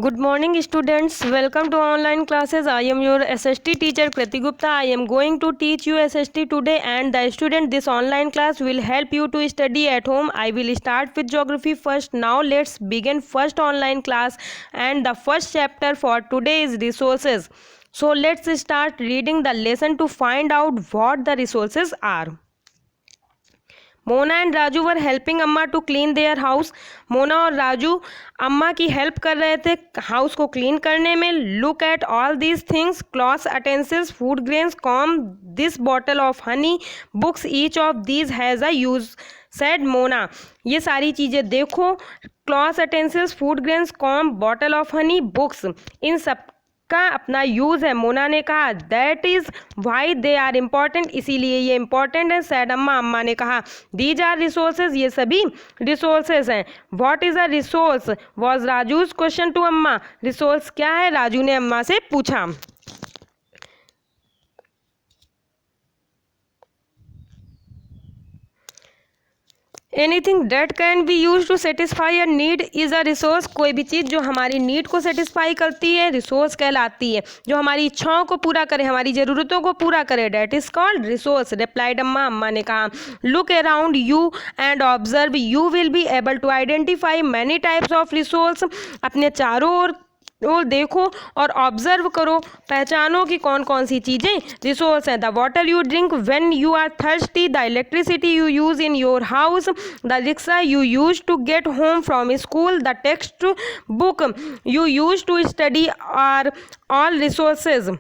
Good morning students, welcome to online classes. I am your SST teacher Kriti Gupta. I am going to teach you SST today, and the student, this online class will help you to study at home. I will start with geography first. Now let's begin first online class, and the first chapter for today is resources. So let's start reading the lesson to find out what the resources are. Mona and Raju were helping Amma to clean their house. Mona और राजू अम्मा की help कर रहे थे house को clean करने में. Look at all these things, clothes, utensils, food grains, comb, this bottle of honey, books, each of these has a use, said Mona. ये सारी चीज़ें देखो, clothes, utensils, food grains, comb, bottle of honey, books, इन सब का अपना use है. मोना ने कहा that is why they are important, इसीलिए ये इम्पॉर्टेंट है. सैड अम्मा, अम्मा ने कहा दीज आर रिसोर्सेज, ये सभी रिसोर्सेज हैं. What is a resource was Raju's question to Amma. Resource क्या है, राजू ने अम्मा से पूछा. Anything that can be use to satisfy a need is a resource. कोई भी चीज़ जो हमारी नीड को सेटिस्फाई करती है रिसोर्स कहलाती है. जो हमारी इच्छाओं को पूरा करे, हमारी ज़रूरतों को पूरा करे, that is called resource, replied Amma. Amma ने कहा look around you and observe, you will be able to identify many types of resource. अपने चारों ओर देखो और ऑब्जर्व करो, पहचानो कि कौन कौन सी चीज़ें रिसोर्स हैं. The water you drink when you are thirsty, the electricity you use in your house, the rickshaw you use to get home from school, the text book you use to study are all resources.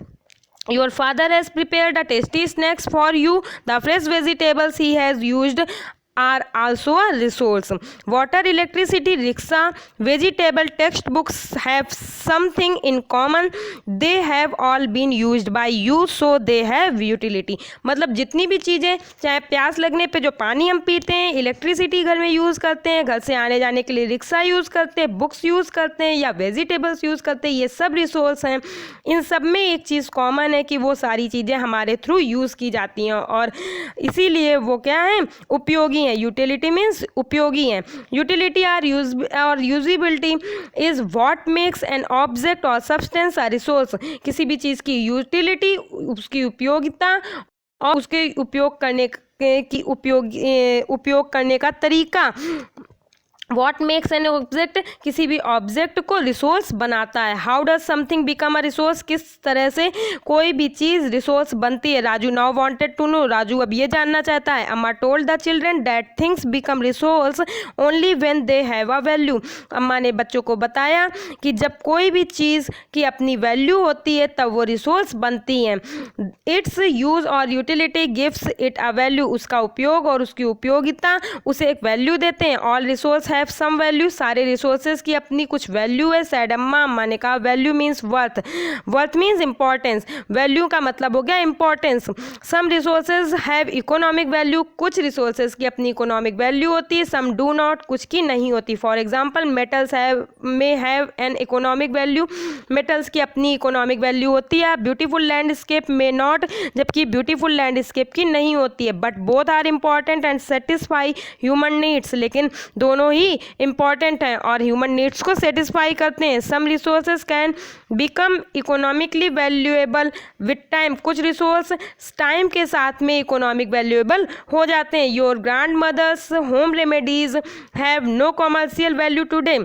Your father has prepared a tasty snacks for you. The fresh vegetables he has used are also a resource. Water, electricity, rickshaw, vegetable, textbooks have something in common. They have all been used by you, so they have utility. मतलब जितनी भी चीज़ें, चाहे प्यास लगने पे जो पानी हम पीते हैं, इलेक्ट्रिसिटी घर में यूज़ करते हैं, घर से आने जाने के लिए रिक्शा यूज़ करते हैं, बुक्स यूज़ करते हैं या वेजिटेबल्स यूज़ करते हैं, ये सब रिसोर्स हैं. इन सब में एक चीज़ कॉमन है कि वो सारी चीज़ें हमारे थ्रू यूज़ की जाती हैं और इसीलिए वो क्या हैं, उपयोगी. यूटिलिटी मीन्स उपयोगी हैं. यूटिलिटी और usability is what makes an object और सब्सटेंस अ रिसोर्स. किसी भी चीज़ की यूटिलिटी, उसकी उपयोगिता और उसके उपयोग करने का तरीका. What makes an object, किसी भी ऑब्जेक्ट को रिसोर्स बनाता है. How does something become a resource, किस तरह से कोई भी चीज़ रिसोर्स बनती है. Raju now wanted to know, Raju अब ये जानना चाहता है. Amma told the children that things become resource only when they have a value. Amma ने बच्चों को बताया कि जब कोई भी चीज़ की अपनी वैल्यू होती है तब वो रिसोर्स बनती हैं. इट्स यूज और utility gives it a value, उसका उपयोग और उसकी उपयोगिता उसे एक वैल्यू देते हैं. All resource have some value, सारे रिसोर्सेज की अपनी कुछ वैल्यू है. सैड अम्मा, अम्मा ने कहा value means worth, worth means importance, value का मतलब हो गया importance. Some resources have economic value, कुछ रिसोर्सेज की अपनी इकोनॉमिक वैल्यू होती है. सम डू नॉट, कुछ की नहीं होती. फॉर एग्जाम्पल मेटल्स में have an economic value, metals की अपनी इकोनॉमिक वैल्यू होती है. ब्यूटीफुल लैंडस्केप में नॉट, जबकि ब्यूटीफुल लैंडस्केप की नहीं होती है. But both are important and satisfy human needs, लेकिन दोनों ही इंपॉर्टेंट हैं और ह्यूमन नीड्स को सेटिस्फाई करते हैं. Some resources can become economically valuable with time, कुछ रिसोर्स टाइम के साथ में इकोनॉमिक वैल्यूएबल हो जाते हैं. Your grandmother's home remedies have no commercial value today,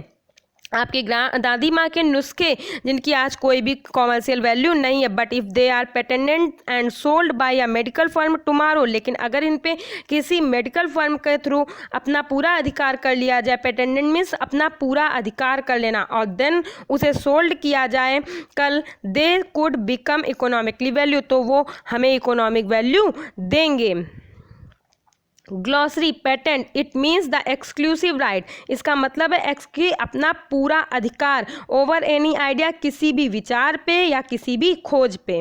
आपकी दादी माँ के नुस्खे जिनकी आज कोई भी कॉमर्शियल वैल्यू नहीं है. But if they are patented and sold by a medical firm tomorrow, लेकिन अगर इन पे किसी मेडिकल फर्म के थ्रू अपना पूरा अधिकार कर लिया जाए, पेटेंटेड मीन्स अपना पूरा अधिकार कर लेना, और देन उसे सोल्ड किया जाए कल, they could become economically value, तो वो हमें इकोनॉमिक वैल्यू देंगे. Glossary, patent, it means the exclusive right, इसका मतलब है कि अपना पूरा अधिकार ओवर एनी आइडिया, किसी भी विचार पे या किसी भी खोज पे.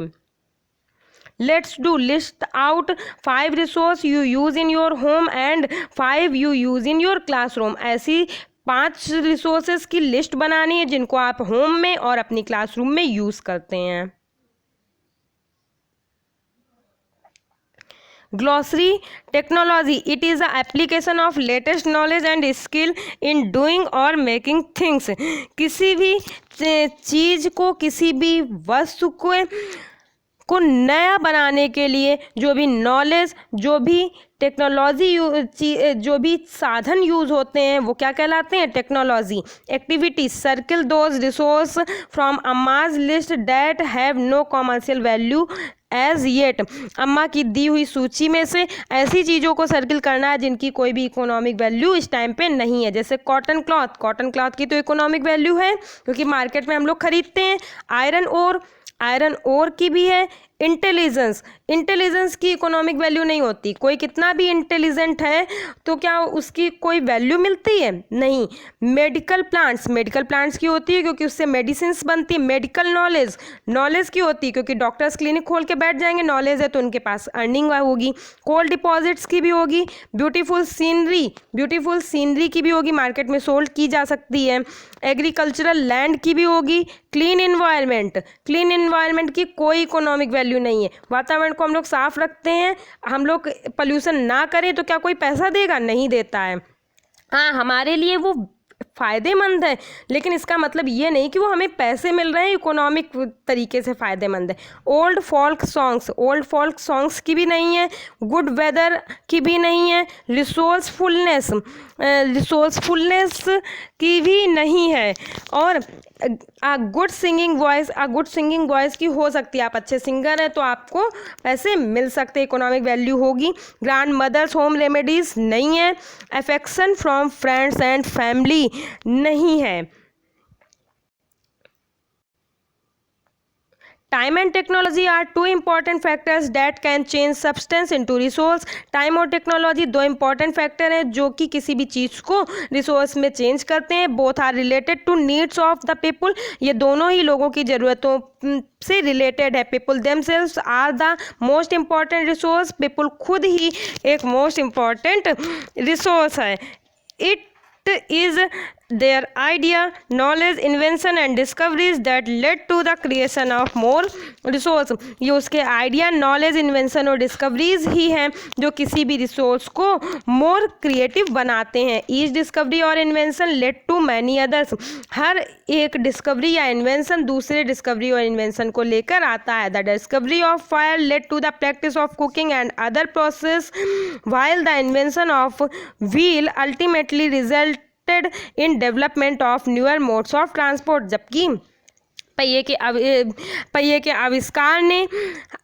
Let's do list out 5 resource you use in your home and 5 you use in your classroom. ऐसी 5 रिसोर्सेज की लिस्ट बनानी है जिनको आप होम में और अपनी क्लासरूम में यूज़ करते हैं. Glossary, technology, it is the application of latest knowledge and skill in doing or making things. किसी भी चीज़ को, किसी भी वस्तु को नया बनाने के लिए जो भी नॉलेज, जो भी टेक्नोलॉजी, जो भी साधन यूज़ होते हैं वो क्या कहलाते हैं? Technology. Activity, circle those resource from Amma's list that have no commercial value as yet. Amma की दी हुई सूची में से ऐसी चीज़ों को सर्किल करना है जिनकी कोई भी इकोनॉमिक वैल्यू इस टाइम पे नहीं है। जैसे कॉटन क्लॉथ, कॉटन क्लॉथ की तो इकोनॉमिक वैल्यू है क्योंकि मार्केट में हम लोग खरीदते हैं। आयरन ओर, आयरन ओर की भी है। इंटेलिजेंस, इंटेलिजेंस की इकोनॉमिक वैल्यू नहीं होती। कोई कितना भी इंटेलिजेंट है तो क्या उसकी कोई वैल्यू मिलती है? नहीं। मेडिकल प्लांट्स, मेडिकल प्लांट्स की होती है क्योंकि उससे मेडिसिन्स बनती है। मेडिकल नॉलेज, नॉलेज की होती है क्योंकि डॉक्टर्स क्लिनिक खोल के बैठ जाएंगे, नॉलेज है तो उनके पास अर्निंग होगी। कोल डिपॉजिट्स की भी होगी। ब्यूटीफुल सीनरी, ब्यूटीफुल सीनरी की भी होगी, मार्केट में सोल्ड की जा सकती है। एग्रीकल्चरल लैंड की भी होगी। क्लीन इन्वायरमेंट, क्लीन इन्वायरमेंट की कोई इकोनॉमिक वैल्यू नहीं है। वातावरण को हम लोग साफ रखते हैं, हम लोग पॉल्यूशन ना करें तो क्या कोई पैसा देगा? नहीं देता है। हाँ, हमारे लिए वो फ़ायदेमंद है, लेकिन इसका मतलब ये नहीं कि वो हमें पैसे मिल रहे हैं, इकोनॉमिक तरीके से फ़ायदेमंद है। Old folk songs, old folk songs की भी नहीं है। गुड वेदर की भी नहीं है। रिसोर्सफुलनेस, रिसोर्सफुलनेस की भी नहीं है। और a good singing voice, a good singing voice की हो सकती है। आप अच्छे सिंगर हैं तो आपको पैसे मिल सकते हैं, इकोनॉमिक वैल्यू होगी। ग्रैंड मदर्स होम रेमेडीज़ नहीं है। Affection from friends and family नहीं है। Time and technology are two important factors that can change substance into resource. Time और टेक्नोलॉजी दो इंपॉर्टेंट फैक्टर हैं जो कि किसी भी चीज़ को रिसोर्स में चेंज करते हैं। Both are related to needs of the people, ये दोनों ही लोगों की ज़रूरतों से रिलेटेड है। People themselves are the most important resource, people खुद ही एक मोस्ट इम्पॉर्टेंट रिसोर्स है। It is their idea, knowledge, invention and discoveries that led to the creation of more resource। ये उसके आइडिया, नॉलेज, इन्वेंशन और discoveries ही हैं जो किसी भी रिसोर्स को मोर क्रिएटिव बनाते हैं। ईच डिस्कवरी और invention led to many others. हर एक डिस्कवरी या इन्वेंशन दूसरे डिस्कवरी और इन्वेंशन को लेकर आता है। The discovery of fire led to the practice of cooking and other process, while the invention of wheel ultimately resulted in development of newer modes of transport। जबकि पहिए के आविष्कार ने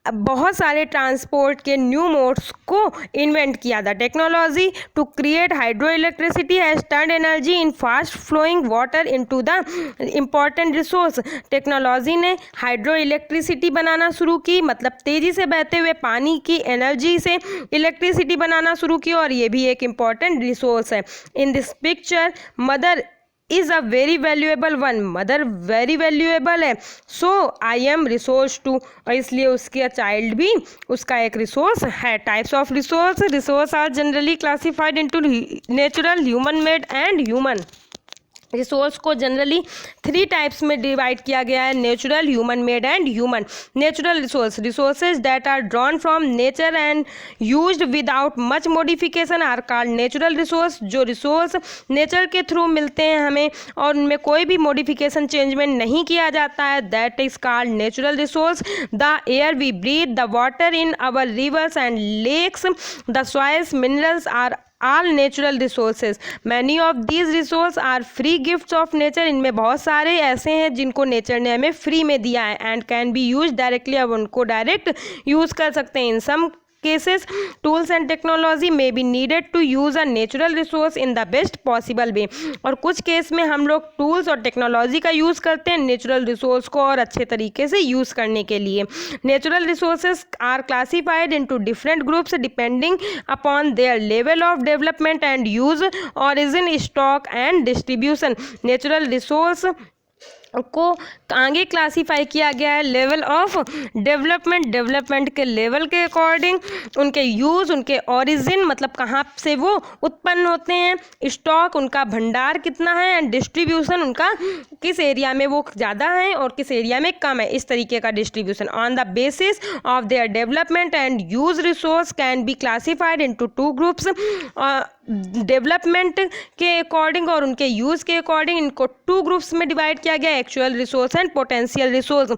बहुत सारे ट्रांसपोर्ट के न्यू मोड्स को इन्वेंट किया। The technology to create hydro electricity has turned energy in fast flowing water into the important resource. Technology ने हाइड्रो इलेक्ट्रिसिटी बनाना शुरू की, मतलब तेज़ी से बहते हुए पानी की एनर्जी से इलेक्ट्रिसिटी बनाना शुरू की, और ये भी एक इम्पॉर्टेंट रिसोर्स है। In this picture mother is a very valuable one, mother very valuable है। So I am resource too, और इसलिए उसके चाइल्ड भी उसका एक रिसोर्स है। Types of resource, resource are generally classified into natural, human made and human. Resource को generally 3 types में डिवाइड किया गया है, natural, human made and human. Natural resource, resources that are drawn from nature and used without much modification are called natural resource. जो resource nature के through मिलते हैं हमें और उनमें कोई भी मॉडिफिकेशन, चेंजमेंट नहीं किया जाता है, that is called natural resource. The air we breathe, the water in our rivers and lakes, the soils, minerals are all natural resources. Many of these resources are free gifts of nature। इनमें बहुत सारे ऐसे हैं जिनको nature ने हमें free में दिया है, and can be used directly। अब उनको डायरेक्ट यूज़ कर सकते हैं। In some cases tools and technology may be needed to use a natural resource in the best possible way। और कुछ केस में हम लोग टूल्स और टेक्नोलॉजी का यूज़ करते हैं नेचुरल रिसोर्स को और अच्छे तरीके से यूज़ करने के लिए। Natural resources are classified into different groups depending upon their level of development and use, origin, stock and distribution. Natural resource को आगे क्लासीफाई किया गया है लेवल ऑफ डेवलपमेंट, डेवलपमेंट के लेवल के अकॉर्डिंग, उनके यूज़, उनके ओरिजिन मतलब कहाँ से वो उत्पन्न होते हैं, स्टॉक उनका भंडार कितना है, एंड डिस्ट्रीब्यूशन उनका किस एरिया में वो ज़्यादा है और किस एरिया में कम है, इस तरीके का distribution. On the basis of their development and use resource can B classified into 2 groups. Development के अकॉर्डिंग और उनके यूज़ के अकॉर्डिंग इनको 2 ग्रुप्स में डिवाइड किया गया है। actual resource and potential resource.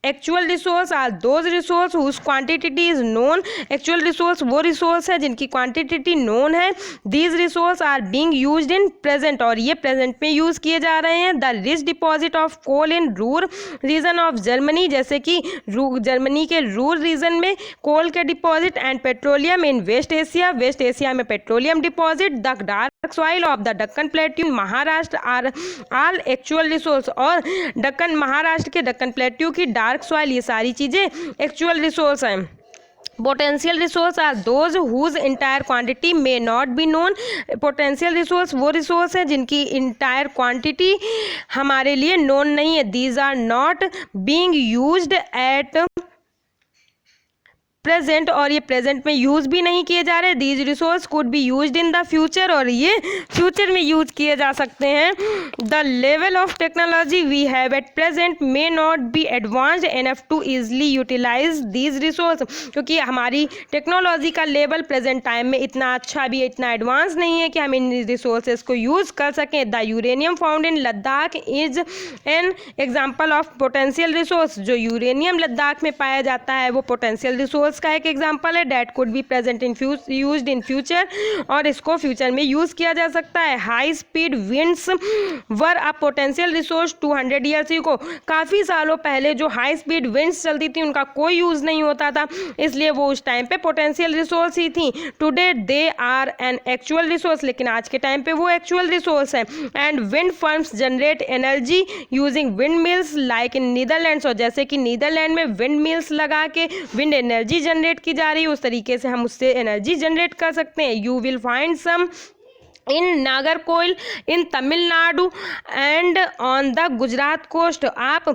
Actual resource are those resource whose quantity is known. Actual resource वो रिसोर्स है जिनकी क्वांटिटी नोन है। These resource are being used in present, और ये प्रेजेंट में यूज किए जा रहे हैं। The rich deposit of coal in Ruhr region of Germany, जैसे कि जर्मनी के रूर रीजन में कोल के deposit, and petroleum in West Asia, West Asia में petroleum deposit. The dark soil of the Deccan plateau Maharashtra are all actual resource, और दक्कन महाराष्ट्र के Deccan plateau की dark soil, ये सारी चीज़ें एक्चुअल रिसोर्स हैं। Potential resource are those whose entire quantity may not be known. Potential resource वो resource है जिनकी इंटायर क्वांटिटी हमारे लिए नोन नहीं है। These are not being used at present, और ये प्रेजेंट में यूज़ भी नहीं किए जा रहे। These resource could be used in the future, और ये फ्यूचर में यूज किए जा सकते हैं। The level of technology we have at present may not be advanced enough to easily utilise these resource, क्योंकि हमारी टेक्नोलॉजी का लेवल प्रेजेंट टाइम में इतना अच्छा भी, इतना एडवांस नहीं है कि हम इन रिसोर्सेज को यूज़ कर सकें। The uranium found in Ladakh is an example of potential resource. जो यूरेनियम लद्दाख में पाया जाता है वो पोटेंशियल रिसोर्स का एक एग्जांपल है। That could be present in used in future, और इसको फ्यूचर में यूज किया जा सकता है। High speed winds were a potential resource 200 years को। काफ़ी सालों पहले जो हाई स्पीड विंड्स चलती थी उनका कोई यूज़ नहीं होता था, इसलिए वो उस टाइम पे पोटेंशियल रिसोर्स ही थी। Today they are an actual resource, लेकिन आज के टाइम पे वो एक्चुअल रिसोर्स है। And wind farms generate energy using windmills like in Netherlands, और जैसे कि नीदरलैंड में विंड मिल्स लगा के विंड एनर्जी जनरेट की जा रही है, उस तरीके से हम उससे एनर्जी जनरेट कर सकते हैं। You will find some in Nagercoil in Tamil Nadu and on the Gujarat coast. आप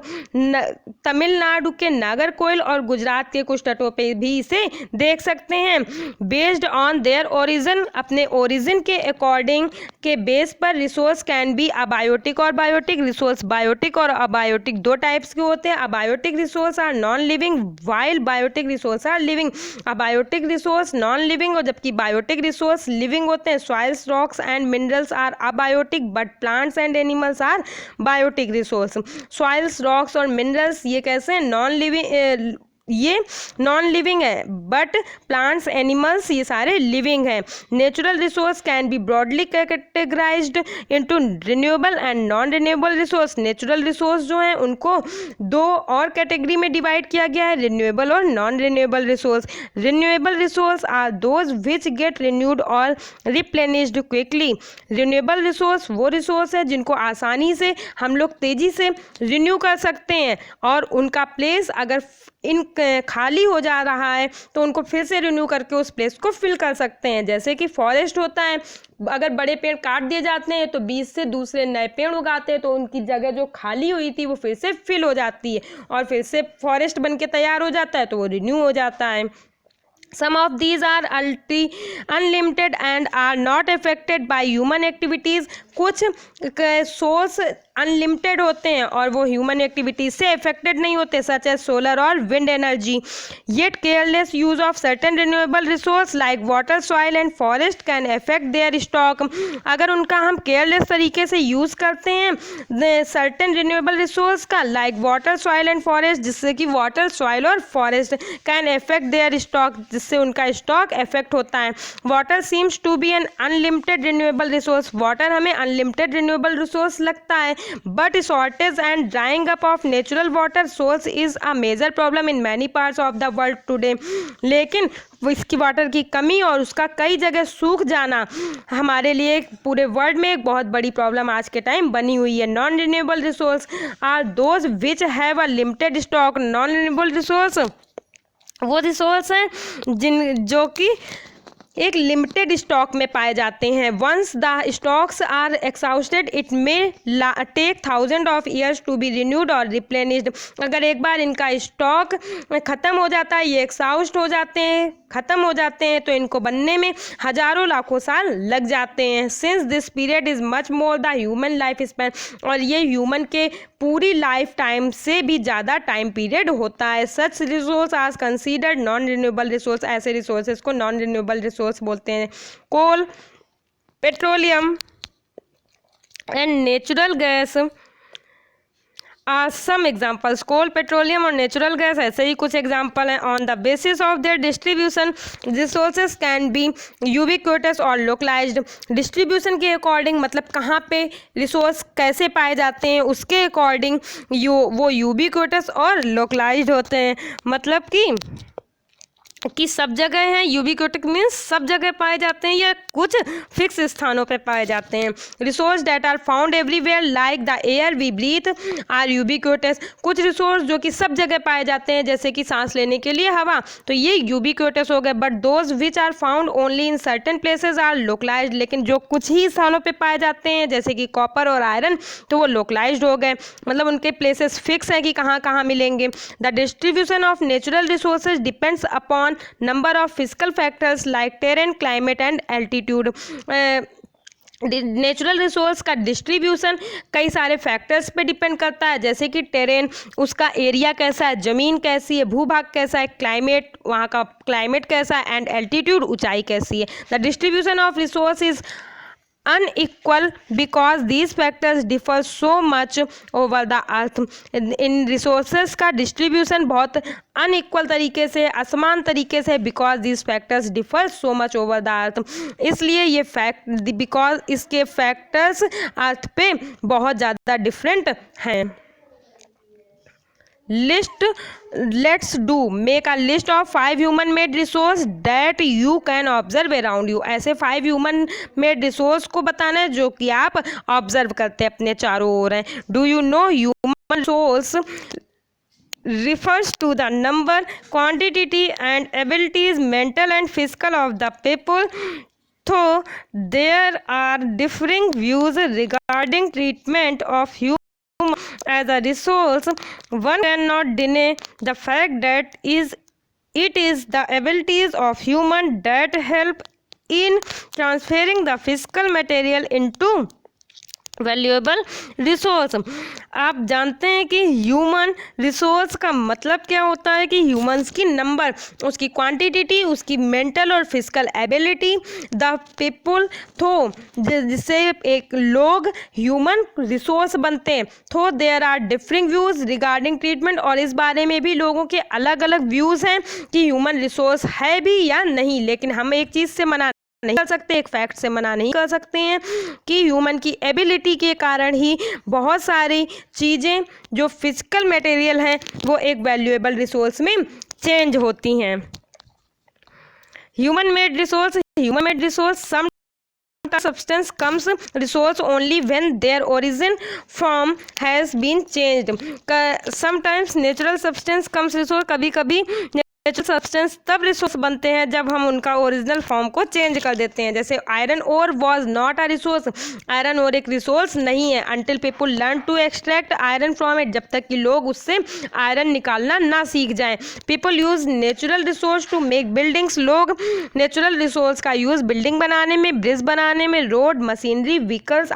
तमिलनाडु के नागरकोइल और गुजरात के कुछ तटों पे भी इसे देख सकते हैं। बेस्ड ऑन देयर ओरिजिन, अपने ओरिजिन के अकॉर्डिंग के बेस पर रिसोर्स कैन बी अबायोटिक और बायोटिक। रिसोर्स बायोटिक और अबायोटिक दो टाइप्स के होते हैं। Abiotic resource are non living while biotic resource are living. Abiotic resource non living और जबकि बायोटिक रिसोर्स लिविंग होते हैं। Soils, rocks and minerals are abiotic but plants and animals are biotic resource. Soils, rocks और minerals ये कैसे हैं? Non living, ये non living है, बट प्लांट्स, एनिमल्स ये सारे लिविंग हैं। Natural resource can B broadly categorised into renewable and non renewable resource. Natural resource जो हैं उनको दो और कैटेगरी में डिवाइड किया गया है, रिन्यूएबल और non renewable resource. Renewable resource are those which get renewed और रिप्लेनिश्ड क्विकली। रिन्यूएबल रिसोर्स वो रिसोर्स है जिनको आसानी से हम लोग तेज़ी से रिन्यू कर सकते हैं, और उनका प्लेस अगर इन खाली हो जा रहा है तो उनको फिर से रिन्यू करके उस प्लेस को फिल कर सकते हैं। जैसे कि फॉरेस्ट होता है, अगर बड़े पेड़ काट दिए जाते हैं तो बीच से दूसरे नए पेड़ उगाते हैं, तो उनकी जगह जो खाली हुई थी वो फिर से फिल हो जाती है और फिर से फॉरेस्ट बन के तैयार हो जाता है, तो वो रिन्यू हो जाता है। Some of these are unlimited and are not affected by human activities. कुछ सोर्स अनलिमिटेड होते हैं और वो ह्यूमन एक्टिविटीज से अफेक्टेड नहीं होते, सच एज सोलर और wind energy. Yet careless use of certain renewable resource like water, soil and forest can affect their stock. अगर उनका हम केयरलेस तरीके से यूज करते हैं सर्टेन रिन्यूएबल रिसोर्स का, like water, soil and forest, जिससे कि वाटर, सॉइल और forest can affect their stock, जिससे उनका स्टॉक अफेक्ट होता है। Water seems to be an unlimited renewable resource. Water हमें अनलिमिटेड रिन्यूएबल रिसोर्स लगता है, but shortage and drying up of natural water source is a major problem in many parts of the world today. लेकिन इसकी water की कमी और उसका कई जगह सूख जाना हमारे लिए पूरे वर्ल्ड में एक बहुत बड़ी प्रॉब्लम आज के टाइम बनी हुई है। Non renewable resource are those which have a limited stock. Non renewable resource वो रिसोर्स हैं जो कि एक लिमिटेड स्टॉक में पाए जाते हैं। Once the stocks are exhausted it may take 1000 of years to be renewed और रिप्लेनिश्ड। अगर एक बार इनका स्टॉक ख़त्म हो जाता है, ये एक्सहाउस्ट हो जाते हैं, ख़त्म हो जाते हैं, तो इनको बनने में हज़ारों लाखों साल लग जाते हैं। Since this period is much more the human life span, और ये ह्यूमन के पूरी लाइफ टाइम से भी ज़्यादा टाइम पीरियड होता है। Such resource are considered non renewable resource. ऐसे रिसोर्सेज को नॉन रिन्यूएबल रिसोर्स बोलते हैं। Coal, petroleum and natural gas some examples coal, petroleum और नेचुरल गैस ऐसे ही कुछ एग्जाम्पल हैं। On the basis of their distribution resources can be ubiquitous और लोकलाइज्ड। डिस्ट्रीब्यूशन के अकॉर्डिंग मतलब कहाँ पे रिसोर्स कैसे पाए जाते हैं उसके अकॉर्डिंग वो यूबिक्विटस और लोकलाइज्ड होते हैं। मतलब कि सब जगह हैं, यूबिक्विटिक मीन्स सब जगह पाए जाते हैं या कुछ फिक्स स्थानों पे पाए जाते हैं। Resource that are found everywhere like the air we breathe are ubiquitous. कुछ रिसोर्स जो कि सब जगह पाए जाते हैं जैसे कि सांस लेने के लिए हवा, तो ये यूबिक्विटस हो गए। But those which are found only in certain places are localised. लेकिन जो कुछ ही स्थानों पे पाए जाते हैं जैसे कि कॉपर और आयरन, तो वो लोकलाइज्ड हो गए, मतलब उनके प्लेसेस फिक्स हैं कि कहाँ कहाँ मिलेंगे। The distribution of natural resources depends upon number of physical factors like terrain, climate and altitude. Natural resource का डिस्ट्रीब्यूशन कई सारे फैक्टर्स पे डिपेंड करता है जैसे कि टेरेन, उसका एरिया कैसा है, ज़मीन कैसी है, भूभाग कैसा है, क्लाइमेट, वहाँ का क्लाइमेट कैसा है, एंड एल्टीट्यूड, ऊंचाई कैसी है। The distribution of resource is unequal because these factors differ so much over the earth। In resources का डिस्ट्रीब्यूशन बहुत अनइक्वल तरीके से, असमान तरीके से, because these factors differ so much over the earth। इसलिए ये फैक्ट, बिकॉज इसके फैक्टर्स अर्थ पे बहुत ज़्यादा डिफरेंट हैं। List, let's do make a list of 5 human made resource that you can observe around you. ऐसे 5 ह्यूमन मेड रिसोर्स को बताना है जो कि आप ऑब्जर्व करते हैं अपने चारों ओर हैं। Do you know human resource refers to the number, quantity and abilities mental and physical of the people, though there are differing views regarding treatment of human as a resource. One cannot deny the fact that it is the abilities of human that help in transferring the physical material into valuable resource. आप जानते हैं कि human resource का मतलब क्या होता है कि ह्यूमंस की नंबर, उसकी क्वांटिटी, उसकी मेंटल और फिजिकल एबिलिटी, द पीपल, तो जिससे एक लोग ह्यूमन रिसोर्स बनते हैं। तो there are differing views regarding treatment, और इस बारे में भी लोगों के अलग अलग व्यूज़ हैं कि ह्यूमन रिसोर्स है भी या नहीं। लेकिन हम एक चीज़ से मना नहीं कर सकते, एक फैक्ट से मना नहीं कर सकते हैं कि ह्यूमन की एबिलिटी के कारण ही बहुत सारी चीज़ें जो फिजिकल मटेरियल हैं वो एक वैल्यूएबल रिसोर्स में चेंज होती हैं। Human made resource some substance comes resource only when their origin form has been changed। sometimes natural substance comes resource, कभी कभी नेचुरल सब्सटेंस तब रिसोर्स बनते हैं जब हम उनका ओरिजिनल फॉर्म को चेंज कर देते हैं। जैसे iron ore was not a resource, iron ore एक रिसोर्स नहीं है until people learn to extract iron from it, जब तक कि लोग उससे आयरन निकालना ना सीख जाएं। People use natural resource to make buildings, लोग नेचुरल रिसोर्स का यूज़ बिल्डिंग बनाने में, ब्रिज बनाने में, रोड, मशीनरी, व्हीकल्स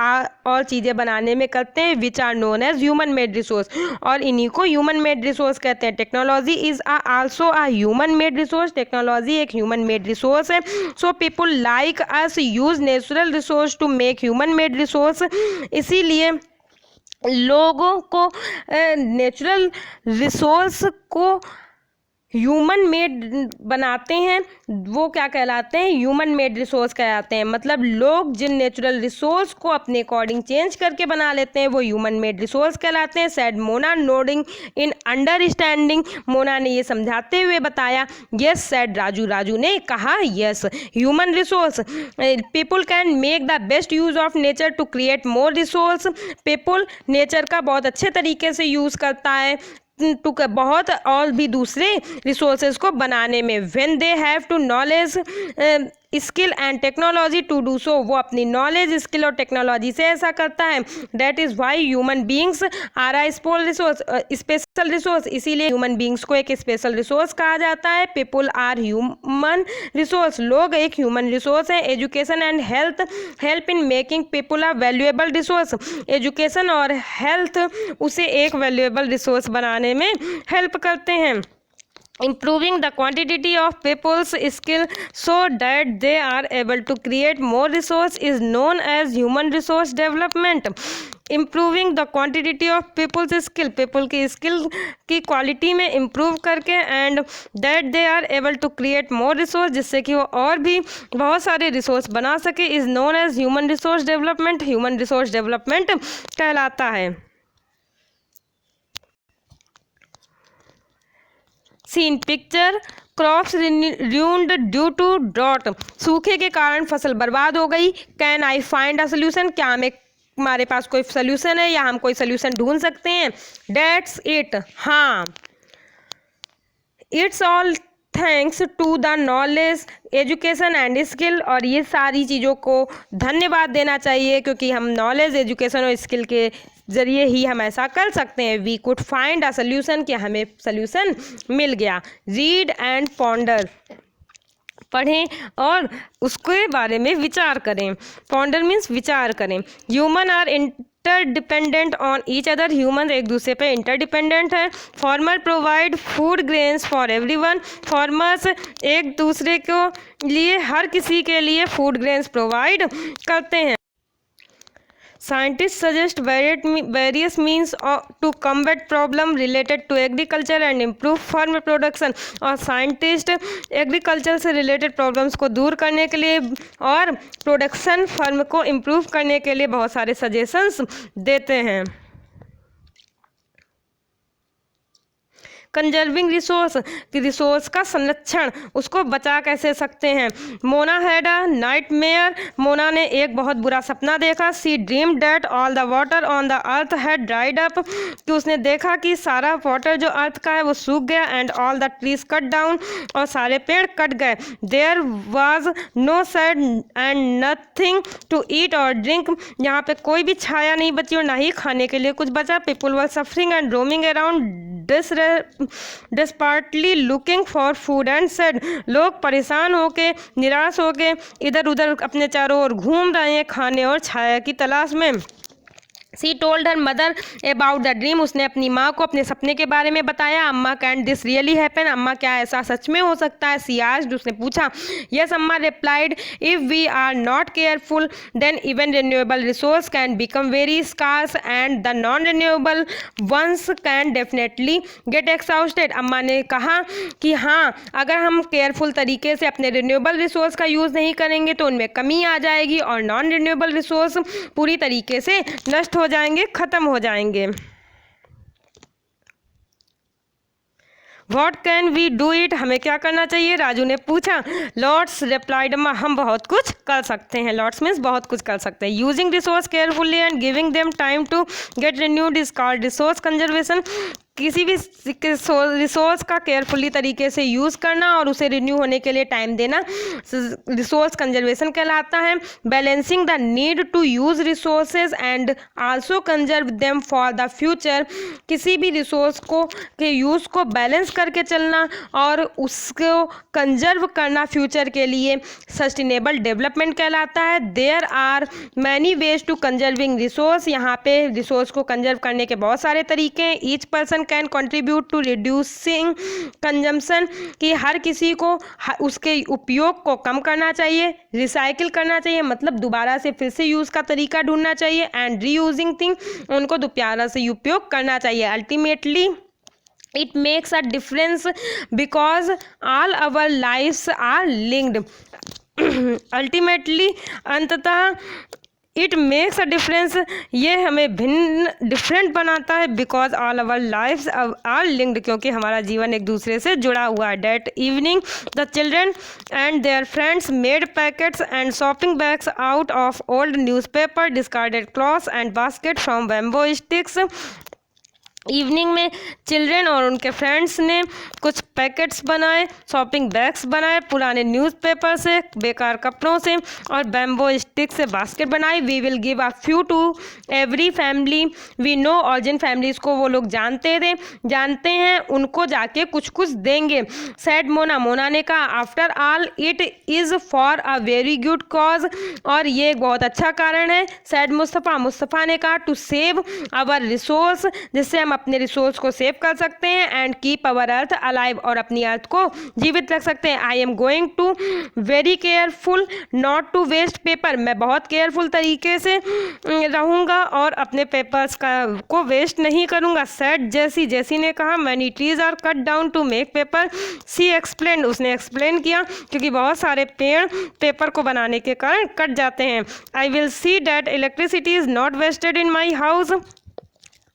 और चीज़ें बनाने में करते हैं, which are known as human made resource, और इन्हीं को ह्यूमन मेड रिसोर्स कहते हैं। Technology is also a human made resource, technology एक ह्यूमन मेड रिसोर्स है। So people like us use natural resource to make human made resource, इसीलिए लोगों को नेचुरल रिसोर्स को ह्यूमन मेड बनाते हैं, वो क्या कहलाते हैं, ह्यूमन मेड रिसोर्स कहलाते हैं। मतलब लोग जिन नेचुरल रिसोर्स को अपने अकॉर्डिंग चेंज करके बना लेते हैं वो ह्यूमन मेड रिसोर्स कहलाते हैं। Sad Mona nodding in understanding, Mona ने ये समझाते हुए बताया। यस सैड राजू, राजू ने कहा yes. Human resource, people can make the best use of nature to create more resource. People nature का बहुत अच्छे तरीके से यूज़ करता है टू बहुत और भी दूसरे रिसोर्सेज को बनाने में। When they have to knowledge skill and technology to do so, वो अपनी नॉलेज, स्किल और टेक्नोलॉजी से ऐसा करता है। That is why human beings are a special resource, इसीलिए ह्यूमन बींग्स को एक स्पेशल रिसोर्स कहा जाता है। पीपल आर ह्यूमन रिसोर्स, लोग एक ह्यूमन रिसोर्स है। Education and health help in making people a valuable resource, education और हेल्थ उसे एक वैल्यूएबल रिसोर्स बनाने में हेल्प करते हैं। improving the quantity of people's skill so that they are able to create more resource is known as human resource development। Improving the quantity of people's skill, people की skill की quality में improve करके, and that they are able to create more resource, जिससे कि वो और भी बहुत सारे रिसोर्स बना सके, is known as human resource development, human resource development कहलाता है। Scene picture, crops ruined due to drought, सूखे के कारण फसल बर्बाद हो गई। Can I find a solution, क्या हमारे पास कोई सोल्यूशन है या हम कोई सोल्यूशन ढूंढ सकते हैं। डेट्स इट, हाँ। It's all thanks to the knowledge, education and skill, और ये सारी चीज़ों को धन्यवाद देना चाहिए क्योंकि हम नॉलेज, एजुकेशन और स्किल के ज़रिए ही हम ऐसा कर सकते हैं। We could find a solution, कि हमें सोल्यूशन मिल गया। रीड एंड पॉन्डर, पढ़ें और उसके बारे में विचार करें। पॉन्डर मीन्स विचार करें। Human are interdependent on each other, human एक दूसरे पे इंटरडिपेंडेंट है। Farmer provide food grains for everyone, farmers एक दूसरे को लिए, हर किसी के लिए फूड ग्रेन्स प्रोवाइड करते हैं। Scientists suggest various means to combat problem related to agriculture and improve farm production, और साइंटिस्ट एग्रीकल्चर से रिलेटेड प्रॉब्लम्स को दूर करने के लिए और प्रोडक्शन फर्म को इम्प्रूव करने के लिए बहुत सारे सजेशंस देते हैं। कंजर्विंग रिसोर्स, रिसोर्स का संरक्षण, उसको बचा कैसे सकते हैं। Mona had a nightmare, Mona ने एक बहुत बुरा सपना देखा। She dream that all the water on the earth had dried up, कि उसने देखा कि सारा वाटर जो अर्थ का है वो सूख गया। And all the trees cut down, और सारे पेड़ कट गए। There was no shade and nothing to eat और ड्रिंक, यहाँ पे कोई भी छाया नहीं बची और ना ही खाने के लिए कुछ बचा। People were suffering and roaming around desperately looking for food and said, लोग परेशान होके, निराश होके इधर उधर अपने चारों ओर घूम रहे हैं खाने और छाया की तलाश में। सी told her mother about the dream, उसने अपनी माँ को अपने सपने के बारे में बताया। अम्मा कैन दिस रियली हैपन, अम्मा क्या ऐसा सच में हो सकता है। सी आस्क्ड, उसने पूछा। Yes Amma replied, if we are not careful then even renewable resource can become very scarce and the non renewable ones can definitely get exhausted. Amma ने कहा कि हाँ, अगर हम केयरफुल तरीके से अपने रिन्यूएबल रिसोर्स का यूज़ नहीं करेंगे तो उनमें कमी आ जाएगी और नॉन रिन्यूएबल रिसोर्स पूरी तरीके से नष्ट हो जाएंगे, खत्म हो जाएंगे। What can we do it, हमें क्या करना चाहिए, राजू ने पूछा। लॉट्स रिप्लाइड, हम बहुत कुछ कर सकते हैं। लॉट्स मीन्स बहुत कुछ कर सकते हैं। Using resource carefully and giving them time to get renewed is called resource conservation. किसी भी रिसोर्स का केयरफुली तरीके से यूज़ करना और उसे रिन्यू होने के लिए टाइम देना रिसोर्स कंजर्वेशन कहलाता है। Balancing the need to use resources and also conserve them for the future, किसी भी रिसोर्स को के यूज़ को बैलेंस करके चलना और उसको कंजर्व करना फ्यूचर के लिए सस्टेनेबल डेवलपमेंट कहलाता है। There are many ways to conserving resource, यहाँ पे रिसोर्स को कंजर्व करने के बहुत सारे तरीके हैं। Each person can contribute to reducing consumption, कि हर किसी को उसके उपयोग को कम करना चाहिए। रिसाइकिल करना चाहिए, मतलब दोबारा से फिर से यूज़ का तरीका ढूंढना चाहिए। एंड रीयूजिंग थिंग, उनको दोबारा से उपयोग करना चाहिए। Ultimately it makes a difference because all our lives are linked। Ultimately अंततः इट मेक्स अ डिफरेंस, ये हमें भिन्न डिफरेंट बनाता है। Because all our lifes are linked, क्योंकि हमारा जीवन एक दूसरे से जुड़ा हुआ है। That evening the children and their friends made packets and shopping bags out of old newspaper, discarded clothes and basket from bamboo sticks. Evening में चिल्ड्रन और उनके फ्रेंड्स ने कुछ पैकेट्स बनाए, शॉपिंग बैग्स बनाए पुराने न्यूज़पेपर से, बेकार कपड़ों से और बैम्बो स्टिक से बास्केट बनाई। We will give a few to every family we know, और जिन फैमिलीज़ को वो लोग जानते हैं उनको जाके कुछ कुछ देंगे। सैड मोना, मोना ने कहा। After all it is for a very good cause, और ये एक बहुत अच्छा कारण है। सैड मुस्तफ़ा, मुस्तफ़ा ने कहा। टू सेव आवर रिसोर्स, जिससे हम अपने रिसोर्स को सेव कर सकते हैं and keep our earth alive, और अपनी अर्थ को जीवित रख सकते हैं। I am going to very careful not to waste paper, मैं बहुत केयरफुल तरीके से रहूँगा और अपने पेपर्स को वेस्ट नहीं करूँगा। सेड जैसी, जैसी ने कहा many trees are cut down to make paper, she explain, उसने एक्सप्लेन किया क्योंकि बहुत सारे पेड़ पेपर को बनाने के कारण कट जाते हैं। I will see that electricity is not wasted in my house,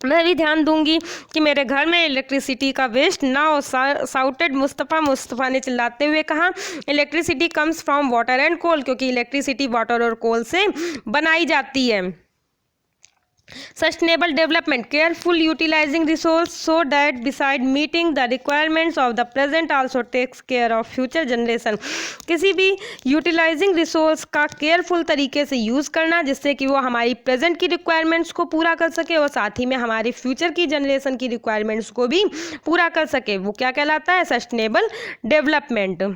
मैं भी ध्यान दूंगी कि मेरे घर में इलेक्ट्रिसिटी का वेस्ट ना हो। साउटेड मुस्तफ़ा ने चिल्लाते हुए कहा। Electricity comes from water and coal, क्योंकि इलेक्ट्रिसिटी वाटर और कोल से बनाई जाती है। Sustainable development, careful utilising resource so that beside meeting the requirements of the present also takes care of future generation, किसी भी यूटिलाइजिंग रिसोर्स का careful तरीके से यूज़ करना जिससे कि वो हमारी प्रेजेंट की रिक्वायरमेंट्स को पूरा कर सके और साथ ही में हमारी फ्यूचर की जनरेशन की रिक्वायरमेंट्स को भी पूरा कर सके। वो क्या कहलाता है? Sustainable development.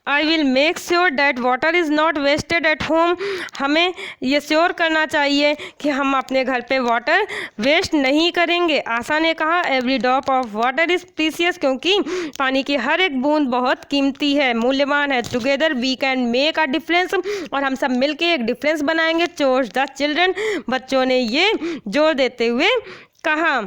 I will make sure that water is not wasted at home, हमें ये श्योर करना चाहिए कि हम अपने घर पे वाटर वेस्ट नहीं करेंगे। आशा ने कहा every drop of water is precious, क्योंकि पानी की हर एक बूंद बहुत कीमती है, मूल्यवान है। Together we can make a difference, और हम सब मिलके एक डिफरेंस बनाएंगे। चोर्स द चिल्ड्रन, बच्चों ने ये जोर देते हुए कहा।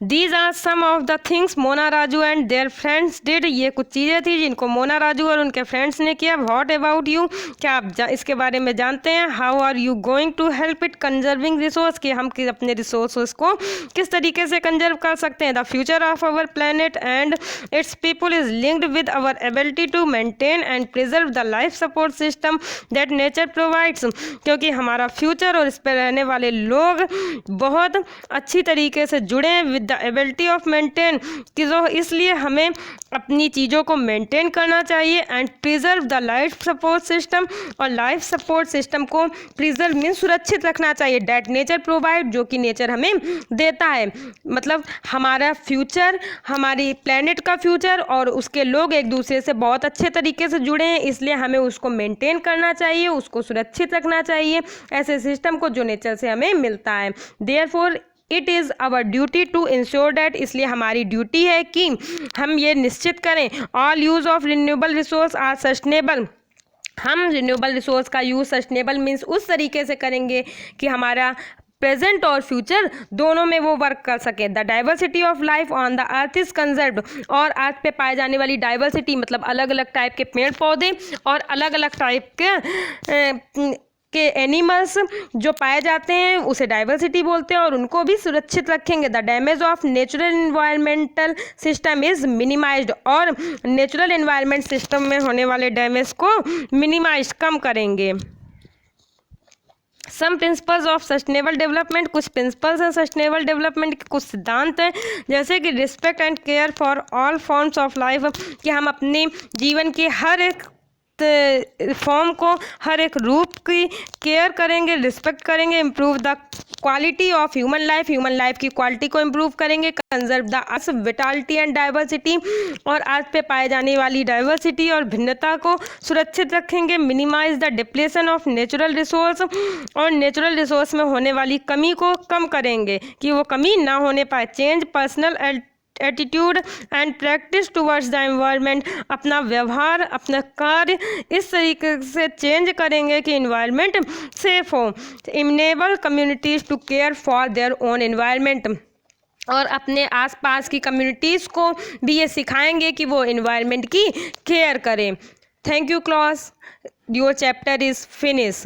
These are some of the things Mona Raju and their friends did, ये कुछ चीज़ें थी जिनको मोना राजू और उनके फ्रेंड्स ने किया। What about you, क्या आप इसके बारे में जानते हैं? How are you going to help it conserving resource, कि हम अपने रिसोर्स को किस तरीके से कंजर्व कर सकते हैं। The future of our planet and its people is linked with our ability to maintain and preserve the life support system that nature provides, क्योंकि हमारा फ्यूचर और इस पर रहने वाले लोग बहुत अच्छी तरीके से जुड़े हैं with the ability of maintain, कि जो इसलिए हमें अपनी चीज़ों को मेंटेन करना चाहिए and preserve the life support system, और लाइफ सपोर्ट सिस्टम को प्रिजर्व मीन सुरक्षित रखना चाहिए। डैट नेचर प्रोवाइड, जो कि नेचर हमें देता है। मतलब हमारा फ्यूचर, हमारी प्लेनेट का फ्यूचर और उसके लोग एक दूसरे से बहुत अच्छे तरीके से जुड़े हैं, इसलिए हमें उसको मेंटेन करना चाहिए, उसको सुरक्षित रखना चाहिए, ऐसे सिस्टम को जो नेचर से हमें मिलता है। Therefore it is our duty to ensure that, इसलिए हमारी ड्यूटी है कि हम ये निश्चित करें all use of renewable resource are sustainable, हम रिन्यूएबल रिसोर्स का यूज़ सस्टेनेबल मीन्स उस तरीके से करेंगे कि हमारा प्रेजेंट और फ्यूचर दोनों में वो वर्क कर सके। The diversity of life on the earth is conserved, और अर्थ पे पाए जाने वाली डाइवर्सिटी मतलब अलग अलग टाइप के पेड़ पौधे और अलग अलग टाइप के एनिमल्स जो पाए जाते हैं उसे डाइवर्सिटी बोलते हैं, और उनको भी सुरक्षित रखेंगे। The damage of natural environmental system is minimised, और नेचुरल इन्वायरमेंट सिस्टम में होने वाले डैमेज को मिनिमाइज कम करेंगे। Some principles of sustainable development, कुछ प्रिंसिपल्स हैं सस्टेनेबल डेवलपमेंट के, कुछ सिद्धांत हैं, जैसे कि respect and care for all forms of life, कि हम अपने जीवन के हर एक फॉर्म को, हर एक रूप की केयर करेंगे, रिस्पेक्ट करेंगे। Improve the quality of human life की क्वालिटी को इम्प्रूव करेंगे। Conserve the earth vitality and diversity, और अर्थ पे पाए जाने वाली डाइवर्सिटी और भिन्नता को सुरक्षित रखेंगे। Minimise the depletion of natural resource, और नेचुरल रिसोर्स में होने वाली कमी को कम करेंगे कि वो कमी ना होने पाए। Change personal attitude and practice towards the environment, अपना व्यवहार, अपना कार्य इस तरीके से चेंज करेंगे कि एनवायरनमेंट सेफ हो। Enable communities to care for their own environment, और अपने आसपास की कम्युनिटीज़ को भी ये सिखाएंगे कि वो एनवायरनमेंट की केयर करें। Thank you class, your chapter is finish.